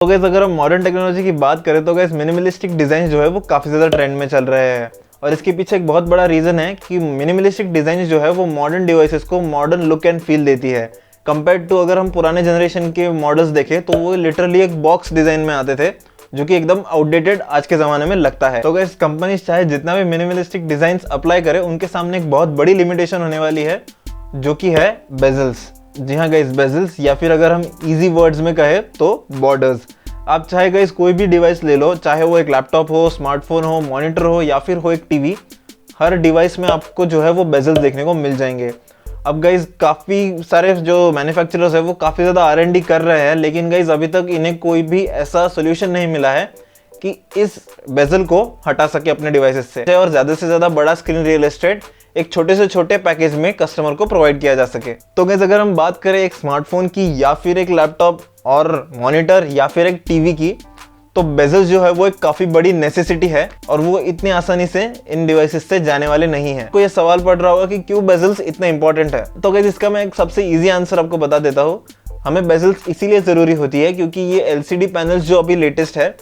तो गाइस अगर हम मॉडर्न टेक्नोलॉजी की बात करें तो गाइस मिनिमलिस्टिक डिज़ाइन जो है वो काफ़ी ज़्यादा ट्रेंड में चल रहे हैं और इसके पीछे एक बहुत बड़ा रीज़न है कि मिनिमलिस्टिक डिज़ाइन जो है वो मॉडर्न डिवाइसेस को मॉडर्न लुक एंड फील देती है कंपेयर टू अगर हम पुराने जनरेशन के मॉडल्स देखें तो वो लिटरली एक बॉक्स डिज़ाइन में आते थे जो कि एकदम आउटडेटेड आज के ज़माने में लगता है। तो गाइस कंपनी चाहे जितना भी मिनिमलिस्टिक डिज़ाइंस अप्लाई करे उनके सामने एक बहुत बड़ी लिमिटेशन होने वाली है जो कि है बेजल्स। जी हाँ गाइस, बेजल्स या फिर अगर हम इजी वर्ड्स में कहें तो बॉर्डर्स। आप चाहे गाइस कोई भी डिवाइस ले लो, चाहे वो एक लैपटॉप हो, स्मार्टफोन हो, मॉनिटर हो या फिर हो एक टीवी, हर डिवाइस में आपको जो है वो बेजल्स देखने को मिल जाएंगे। अब गाइस काफ़ी सारे जो मैन्युफैक्चरर्स है वो काफ़ी ज़्यादा R&D कर रहे हैं, लेकिन गाइस अभी तक इन्हें कोई भी ऐसा सोल्यूशन नहीं मिला है कि इस बेजल को हटा सके अपने डिवाइसेस से और ज़्यादा से ज़्यादा बड़ा स्क्रीन रियल एस्टेट एक छोटे से छोटे पैकेज में कस्टमर को प्रोवाइड किया जा सके। तो गाइस अगर हम बात करें एक स्मार्टफोन की या फिर एक लैपटॉप और मॉनिटर या फिर एक टीवी की, तो बेजल्स जो है वो एक काफ़ी बड़ी नेसेसिटी है और वो इतनी आसानी से इन डिवाइसेस से जाने वाले नहीं है। तो ये सवाल पड़ रहा होगा कि क्यों बेजल्स इतने इंपॉर्टेंट है। तो गाइस इसका मैं एक सबसे ईजी आंसर आपको बता देता हूँ। हमें बेजल्स इसीलिए ज़रूरी होती है क्योंकि ये LCD पैनल्स जो अभी लेटेस्ट है,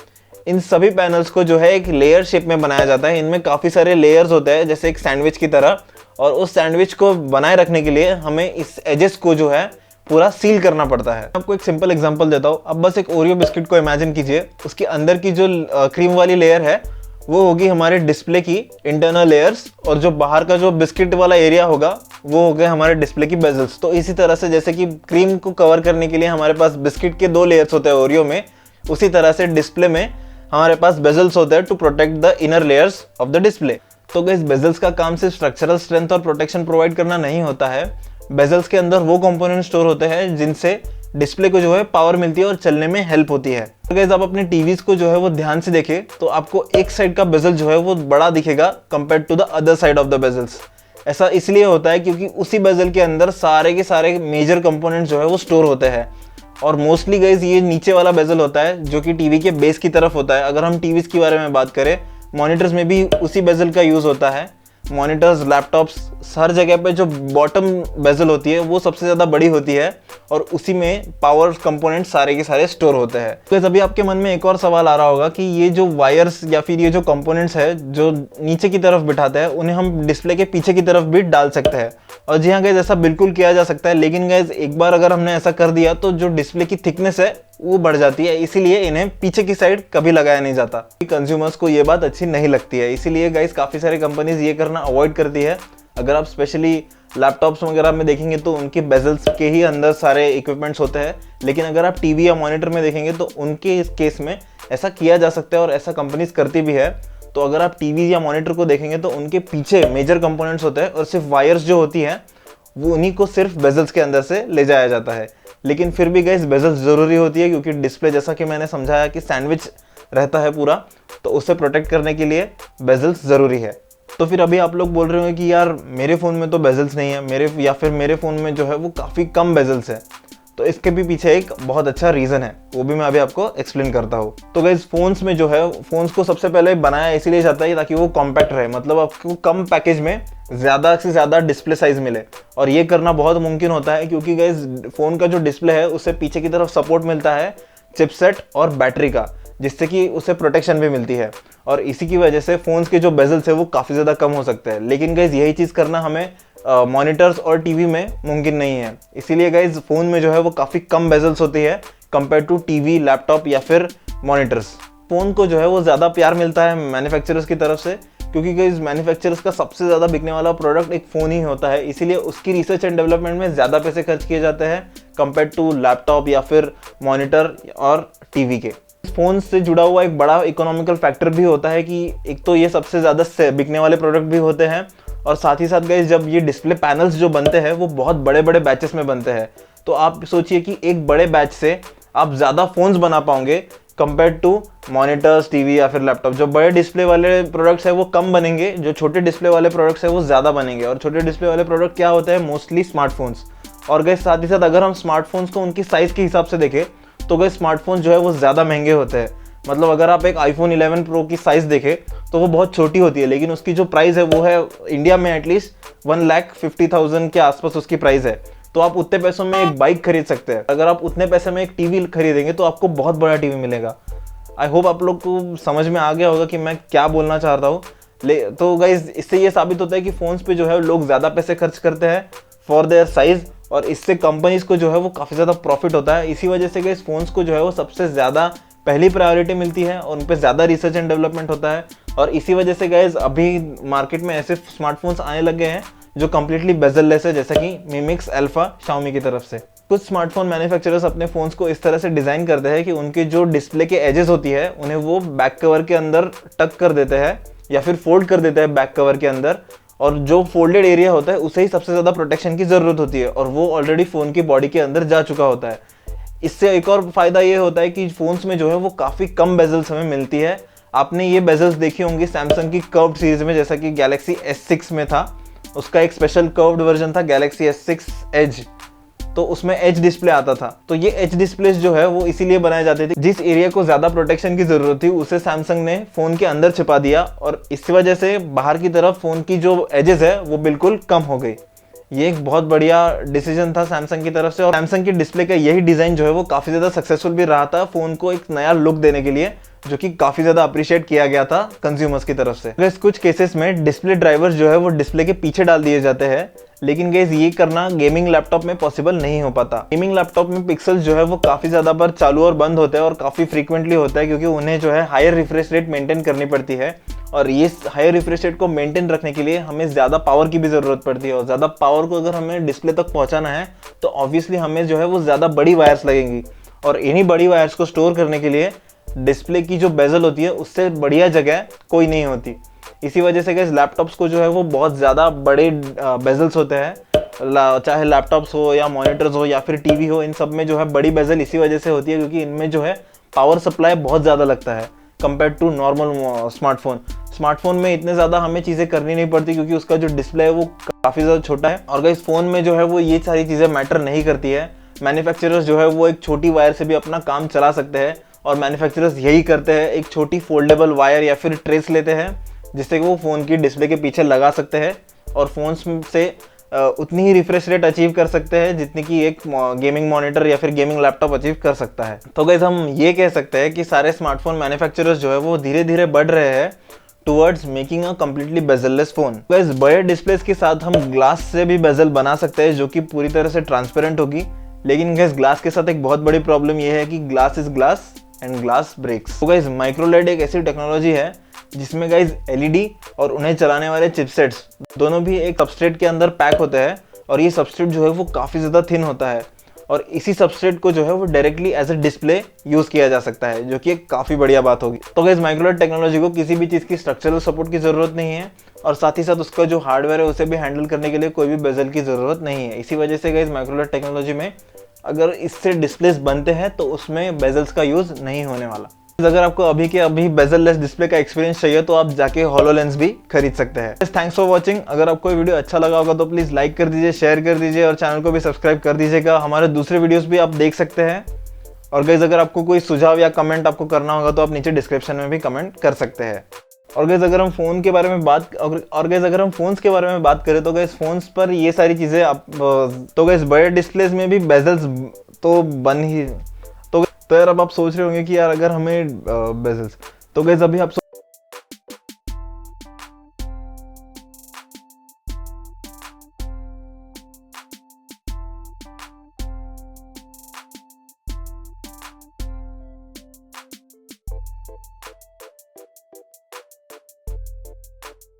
इन सभी पैनल्स को जो है एक लेयर शेप में बनाया जाता है। इनमें काफ़ी सारे लेयर्स होते हैं जैसे एक सैंडविच की तरह, और उस सैंडविच को बनाए रखने के लिए हमें इस एजेस को जो है पूरा सील करना पड़ता है। आपको एक सिंपल एग्जांपल देता हूँ। अब बस एक ओरियो बिस्किट को इमेजिन कीजिए, उसके अंदर की जो क्रीम वाली लेयर है वो होगी हमारे डिस्प्ले की इंटरनल लेयर्स, और जो बाहर का जो बिस्किट वाला एरिया होगा वो हो गए हमारे डिस्प्ले की बेजल्स। तो इसी तरह से जैसे कि क्रीम को कवर करने के लिए हमारे पास बिस्किट के 2 लेयर्स होते हैं ओरियो में, उसी तरह से डिस्प्ले में हमारे पास बेजल्स होते हैं to protect the inner layers of the display. तो गाइस बेजल्स का काम सिर्फ स्ट्रक्चरल स्ट्रेंथ और प्रोटेक्शन प्रोवाइड करना नहीं होता है। बेजल्स के अंदर वो कंपोनेंट स्टोर होते हैं जिनसे डिस्प्ले को जो है पावर मिलती है और चलने में हेल्प होती है। तो गाइस आप अपने टीवीज को जो है वो ध्यान से देखें तो आपको एक साइड का बेजल जो है वो बड़ा दिखेगा compare to the other side of the bezels. ऐसा इसलिए होता है क्योंकि उसी बेजल के अंदर सारे के सारे मेजर कंपोनेंट्स जो है वो स्टोर होते हैं। और मोस्टली गाइस ये नीचे वाला बेजल होता है जो कि टीवी के बेस की तरफ होता है। अगर हम टीवीज के बारे में बात करें, मॉनिटर्स में भी उसी बेजल का यूज़ होता है। मॉनिटर्स, लैपटॉप्स, हर जगह पे जो बॉटम बेजल होती है वो सबसे ज़्यादा बड़ी होती है और उसी में पावर कंपोनेंट सारे के सारे स्टोर होते हैं। तो अभी आपके मन में एक और सवाल आ रहा होगा कि ये जो वायर्स या फिर ये जो कंपोनेंट्स है जो नीचे की तरफ बिठाते हैं उन्हें हम डिस्प्ले के पीछे की तरफ भी डाल सकते हैं। और जी हाँ गाइस, ऐसा बिल्कुल किया जा सकता है, लेकिन गाइस एक बार अगर हमने ऐसा कर दिया तो जो डिस्प्ले की थिकनेस है वो बढ़ जाती है, इसीलिए इन्हें पीछे की साइड कभी लगाया नहीं जाता। कंज्यूमर्स को ये बात अच्छी नहीं लगती है, इसीलिए गाइस काफ़ी सारी कंपनीज ये करना अवॉइड करती है। अगर आप स्पेशली लैपटॉप्स वगैरह में देखेंगे तो उनके बेजल्स के ही अंदर सारे इक्विपमेंट्स होते हैं, लेकिन अगर आप टीवी या मॉनिटर में देखेंगे तो उनके इस केस में ऐसा किया जा सकता है और ऐसा कंपनीज करती भी है। तो अगर आप टीवी या मॉनिटर को देखेंगे तो उनके पीछे मेजर कंपोनेंट्स होते हैं और सिर्फ वायर्स जो होती हैं वो उन्हीं को सिर्फ बेजल्स के अंदर से ले जाया जाता है। लेकिन फिर भी गाइस बेजल्स ज़रूरी होती है क्योंकि डिस्प्ले, जैसा कि मैंने समझाया कि सैंडविच रहता है पूरा, तो उसे प्रोटेक्ट करने के लिए बेजल्स ज़रूरी है। तो फिर अभी आप लोग बोल रहे हो कि यार मेरे फ़ोन में तो बेजल्स नहीं है, मेरे फ़ोन में जो है वो काफ़ी कम बेजल्स है। तो इसके भी पीछे एक बहुत अच्छा रीज़न है, वो भी मैं अभी आपको एक्सप्लेन करता हूँ। तो गाइस फ़ोन्स में जो है, फ़ोन्स को सबसे पहले बनाया इसीलिए जाता है ताकि वो कॉम्पैक्ट रहे, मतलब आपको कम पैकेज में ज़्यादा से ज़्यादा डिस्प्ले साइज़ मिले। और ये करना बहुत मुमकिन होता है क्योंकि गाइस फ़ोन का जो डिस्प्ले है उससे पीछे की तरफ सपोर्ट मिलता है चिपसेट और बैटरी का, जिससे कि उसे प्रोटेक्शन भी मिलती है। और इसी की वजह से फ़ोन्स के जो बेजल्स है वो काफ़ी ज़्यादा कम हो सकते हैं। लेकिन गाइस यही चीज़ करना हमें मॉनिटर्स और टीवी में मुमकिन नहीं है, इसीलिए गाइस फ़ोन में जो है वो काफ़ी कम बेजल्स होती है कंपेयर टू टीवी, लैपटॉप या फिर मॉनिटर्स। फ़ोन को जो है वो ज़्यादा प्यार मिलता है मैन्युफैक्चरर्स की तरफ से क्योंकि गाइस मैन्युफैक्चरर्स का सबसे ज़्यादा बिकने वाला प्रोडक्ट एक फ़ोन ही होता है, इसीलिए उसकी रिसर्च एंड डेवलपमेंट में ज़्यादा पैसे खर्च किए जाते हैं कंपेयर टू लैपटॉप या फिर मॉनिटर और टीवी के। फ़ोन से जुड़ा हुआ एक बड़ा इकोनॉमिकल फैक्टर भी होता है कि एक तो ये सबसे ज़्यादा बिकने वाले प्रोडक्ट भी होते हैं, और साथ ही साथ गाइस जब ये डिस्प्ले पैनल्स जो बनते हैं वो बहुत बड़े बड़े बैचेस में बनते हैं। तो आप सोचिए कि एक बड़े बैच से आप ज़्यादा फ़ोन्स बना पाओगे कंपेयर टू मॉनिटर्स, टीवी या फिर लैपटॉप। जो बड़े डिस्प्ले वाले प्रोडक्ट्स है वो कम बनेंगे, जो छोटे डिस्प्ले वाले प्रोडक्ट्स है वो ज़्यादा बनेंगे। और छोटे डिस्प्ले वाले प्रोडक्ट क्या होते हैं? Mostly smartphones. और गाइस साथ ही साथ अगर हम स्मार्टफोन्स को उनकी साइज़ के हिसाब से देखें तो गाइस स्मार्टफोन जो है वो ज़्यादा महंगे होते हैं। मतलब अगर आप एक iPhone 11 Pro की साइज़ देखें तो वो बहुत छोटी होती है, लेकिन उसकी जो प्राइस है वो है इंडिया में एटलीस्ट 1,50,000 के आसपास उसकी प्राइस है। तो आप उतने पैसों में एक बाइक खरीद सकते हैं। अगर आप उतने पैसे में एक टीवी खरीदेंगे तो आपको बहुत बड़ा टीवी मिलेगा। आई होप आप लोग को समझ में आ गया होगा कि मैं क्या बोलना चाह रहा हूँ। तो गाइज इससे ये साबित होता है कि फ़ोन्स पे जो है लोग ज़्यादा पैसे खर्च करते हैं फॉर देयर साइज़, और इससे कंपनीज को जो है वो काफ़ी ज़्यादा प्रॉफिट होता है। इसी वजह से गाइज फ़ोन्स को जो है वो सबसे ज़्यादा पहली प्रायोरिटी मिलती है और उन पर ज़्यादा रिसर्च एंड डेवलपमेंट होता है। और इसी वजह से गाइज अभी मार्केट में ऐसे स्मार्टफोन्स आने लगे हैं जो कम्प्लीटली बेजललेस है, जैसा कि Mi Mix Alpha Xiaomi की तरफ से। कुछ स्मार्टफोन मैन्युफैक्चरर्स अपने फ़ोन्स को इस तरह से डिज़ाइन करते हैं कि उनके जो डिस्प्ले के एजेस होती है उन्हें वो बैक कवर के अंदर टक कर देते हैं या फिर फोल्ड कर देते हैं बैक कवर के अंदर, और जो फोल्डेड एरिया होता है उसे ही सबसे ज़्यादा प्रोटेक्शन की ज़रूरत होती है और वो ऑलरेडी फ़ोन की बॉडी के अंदर जा चुका होता है। इससे एक और फ़ायदा ये होता है कि फ़ोन्स में जो है वो काफ़ी कम बेजल्स हमें मिलती है। आपने ये बेजल्स देखी होंगी सैमसंग की कर्व्ड सीरीज़ में, जैसा कि गैलेक्सी S6 में था, उसका एक स्पेशल कर्व्ड वर्जन था गैलेक्सी S6 एज, तो उसमें एज डिस्प्ले आता था। तो ये एज डिस्प्ले जो है वो इसीलिए बनाए जाते थे, जिस एरिया को ज़्यादा प्रोटेक्शन की ज़रूरत थी उसे सैमसंग ने फ़ोन के अंदर छिपा दिया और इस वजह से बाहर की तरफ फ़ोन की जो एजेस है वो बिल्कुल कम हो गई। ये एक बहुत बढ़िया डिसीजन था सैमसंग की तरफ से, और सैमसंग की डिस्प्ले का यही डिज़ाइन जो है वो काफ़ी ज़्यादा सक्सेसफुल भी रहा था फ़ोन को एक नया लुक देने के लिए, जो कि काफ़ी ज़्यादा अप्रिशिएट किया गया था कंज्यूमर्स की तरफ से। गाइस कुछ केसेस में डिस्प्ले ड्राइवर्स जो है वो डिस्प्ले के पीछे डाल दिए जाते हैं, लेकिन गाइस ये करना गेमिंग लैपटॉप में पॉसिबल नहीं हो पाता। गेमिंग लैपटॉप में पिक्सल्स जो है वो काफ़ी ज़्यादा बार चालू और बंद होते हैं और काफ़ी फ्रीक्वेंटली होता है, क्योंकि उन्हें जो है हायर रिफ्रेश रेट मेंटेन करनी पड़ती है, और ये हायर रिफ्रेश रेट को मेंटेन रखने के लिए हमें ज़्यादा पावर की भी ज़रूरत पड़ती है, और ज़्यादा पावर को अगर हमें डिस्प्ले तक पहुँचाना है तो ऑब्वियसली हमें जो है वो ज़्यादा बड़ी वायर्स लगेंगी, और इन्हीं बड़ी वायर्स को स्टोर करने के लिए डिस्प्ले की जो बेजल होती है उससे बढ़िया जगह कोई नहीं होती। इसी वजह से गाइस लैपटॉप्स को जो है वो बहुत ज़्यादा बड़े बेजल्स होते हैं, चाहे लैपटॉप्स हो या मॉनिटर्स हो या फिर टीवी हो, इन सब में जो है बड़ी बेजल इसी वजह से होती है क्योंकि इनमें जो है पावर सप्लाई बहुत ज़्यादा लगता है कंपेयर टू नॉर्मल स्मार्टफोन में इतने ज़्यादा हमें चीज़ें करनी नहीं पड़ती क्योंकि उसका जो डिस्प्ले है वो काफ़ी ज़्यादा छोटा है। और गाइस फ़ोन में जो है वो ये सारी चीज़ें मैटर नहीं करती है। मैन्युफैक्चरर्स जो है वो एक छोटी वायर से भी अपना काम चला सकते हैं, और मैन्युफैक्चरर्स यही करते हैं, एक छोटी फोल्डेबल वायर या फिर ट्रेस लेते हैं जिससे कि वो फ़ोन की डिस्प्ले के पीछे लगा सकते हैं और फ़ोन्स से उतनी ही रिफ्रेश रेट अचीव कर सकते हैं जितनी कि एक गेमिंग मॉनिटर या फिर गेमिंग लैपटॉप अचीव कर सकता है। तो गाइस हम ये कह सकते हैं कि सारे स्मार्टफोन मैन्युफैक्चरर्स जो है वो धीरे धीरे बढ़ रहे हैं towards making a completely bezel-less phone. Guys बड़े डिस्प्लेस के साथ हम ग्लास से भी बेजल बना सकते हैं जो कि पूरी तरह से ट्रांसपेरेंट होगी, लेकिन गाइस ग्लास के साथ एक बहुत बड़ी प्रॉब्लम ये है कि glass is glass and glass breaks. तो गाइस माइक्रोलेड एक ऐसी टेक्नोलॉजी है जिसमें गाइस एलईडी और उन्हें चलाने वाले चिपसेट्स दोनों भी एक सबस्ट्रेट के अंदर पैक होते हैं, और ये सबस्ट्रेट जो है वो काफ़ी ज़्यादा थिन होता है, और इसी सबस्ट्रेट को जो है वो directly as a display use किया जा सकता है, जो कि एक काफ़ी बढ़िया बात होगी। तो गाइस माइक्रोलेड टेक्नोलॉजी को किसी भी चीज़ की स्ट्रक्चरल सपोर्ट की ज़रूरत नहीं है, और साथ ही साथ उसका जो हार्डवेयर है उसे भी हैंडल करने के लिए कोई भी बेजल की ज़रूरत नहीं है। इसी वजह से गाइस माइक्रोलेड टेक्नोलॉजी में अगर इससे डिस्प्लेस बनते हैं तो उसमें बेजल्स का यूज़ नहीं होने वाला। अगर आपको अभी के अभी बेजललेस डिस्प्ले का एक्सपीरियंस चाहिए तो आप जाके HoloLens भी खरीद सकते हैं। Thanks for watching. अगर आपको ये वीडियो अच्छा लगा होगा तो प्लीज़ लाइक कर दीजिए, शेयर कर दीजिए और चैनल को भी सब्सक्राइब कर दीजिएगा। हमारे दूसरे वीडियोस भी आप देख सकते हैं। और गाइस अगर आपको कोई सुझाव या कमेंट आपको करना होगा तो आप नीचे डिस्क्रिप्शन में भी कमेंट कर सकते हैं। और गाइस अगर हम फ़ोन के बारे में बात अगर हम फ़ोन्स के बारे में बात करें तो गाइस फ़ोन्स पर ये सारी चीज़ें आप तो गाइस बड़े डिस्प्लेस में भी बेजल्स तो बन ही तो यार अब आप सोच रहे होंगे कि यार अगर हमें बेजल्स तो गाइस अभी आप